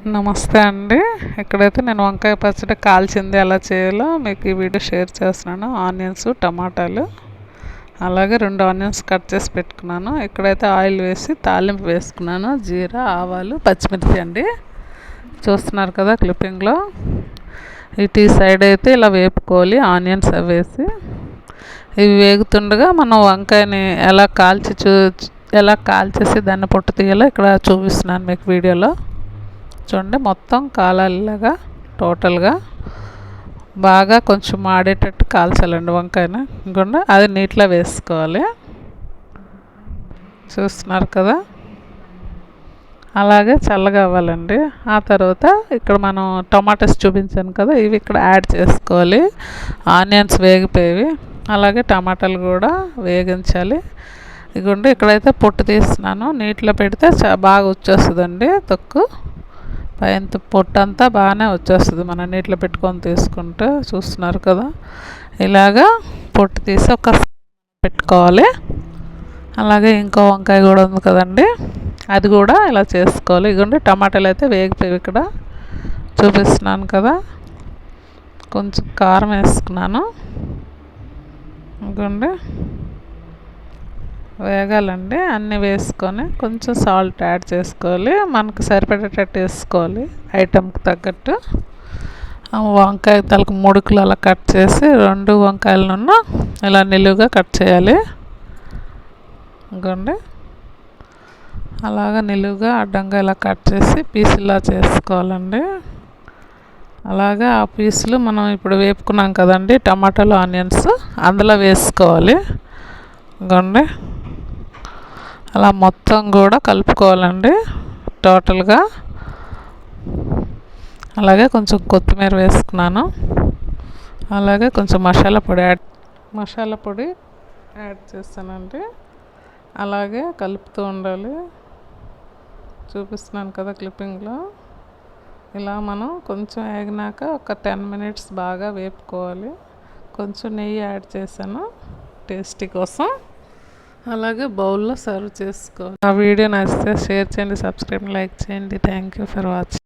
నమస్తే అండి. ఇక్కడైతే నేను వంకాయ పచ్చడి కాల్చింది ఎలా చేయాలో మీకు ఈ వీడియో షేర్ చేస్తున్నాను. ఆనియన్స్, టమాటాలు, అలాగే 2 ఆనియన్స్ కట్ చేసి పెట్టుకున్నాను. ఇక్కడైతే ఆయిల్ వేసి తాలింపు వేసుకున్నాను. జీరా, ఆవాలు, పచ్చిమిర్చి అండి. చూస్తున్నారు కదా క్లిప్పింగ్లో. ఇటు సైడ్ అయితే ఇలా వేపుకోవాలి ఆనియన్స్ అవి వేసి. ఇవి వేగుతుండగా మనం వంకాయని ఎలా కాల్చేసి దాన్ని పొట్టు తీయాలో ఇక్కడ చూపిస్తున్నాను మీకు వీడియోలో. చూడండి, మొత్తం కాలాలిలాగా టోటల్గా బాగా కొంచెం మాడేటట్టు కాల్చాలండి వంకాయని. ఇంకొండ అది నీటిలో వేసుకోవాలి. చూస్తున్నారు కదా, అలాగే చల్లగా అవ్వాలండి. ఆ తర్వాత ఇక్కడ మనం టమాటాస్ చూపించాను కదా, ఇవి ఇక్కడ యాడ్ చేసుకోవాలి. ఆనియన్స్ వేగిపోయేవి, అలాగే టమాటాలు కూడా వేగించాలి. ఇదిగోండి, ఇక్కడైతే పొట్టు తీస్తున్నాను. నీటిలో పెడితే బాగా వచ్చేస్తుందండి తొక్కు. పైన పొట్టు అంతా బాగానే వచ్చేస్తుంది మనం నీటిలో పెట్టుకొని తీసుకుంటే. చూస్తున్నారు కదా, ఇలాగా పొట్టు తీసి ఒక పెట్టుకోవాలి. అలాగే ఇంకో వంకాయ కూడా ఉంది కదండి, అది కూడా ఇలా చేసుకోవాలి. ఇదిగోండి, టమాటాలు అయితే వేగిపోయి ఇక్కడ చూపిస్తున్నాను కదా. కొంచెం కారం వేసుకున్నాను. ఇదిగోండి, వేగాలండి. అన్నీ వేసుకొని కొంచెం సాల్ట్ యాడ్ చేసుకోవాలి. మనకు సరిపడేటట్టు వేసుకోవాలి ఐటెంకి తగ్గట్టు. వంకాయ తలకు ముడుకులు అలా కట్ చేసి 2 వంకాయలను ఇలా నిలువుగా కట్ చేయాలి. ఇంకోండి, అలాగా నిలువుగా అడ్డంగా ఇలా కట్ చేసి పీసులా చేసుకోవాలండి. అలాగే ఆ పీసులు మనం ఇప్పుడు వేపుకున్నాం కదండి టమాటాలు, ఆనియన్స్, అందులో వేసుకోవాలి. ఇంకోండి, అలా మొత్తం కూడా కలుపుకోవాలండి టోటల్గా. అలాగే కొంచెం కొత్తిమీర వేసుకున్నాను. అలాగే కొంచెం మసాలా పొడి యాడ్ చేస్తానండి. అలాగే కలుపుతూ ఉండాలి. చూపిస్తున్నాను కదా క్లిప్పింగ్లో. ఇలా మనం కొంచెం వేగినాక ఒక 10 మినిట్స్ బాగా వేపుకోవాలి. కొంచెం నెయ్యి యాడ్ చేశాను టేస్టీ కోసం. అలాగే బౌల్లో సర్వ్ చేసుకోవాలి. ఆ వీడియో నచ్చితే షేర్ చేయండి, సబ్స్క్రైబ్, లైక్ చేయండి. Thank you for watching.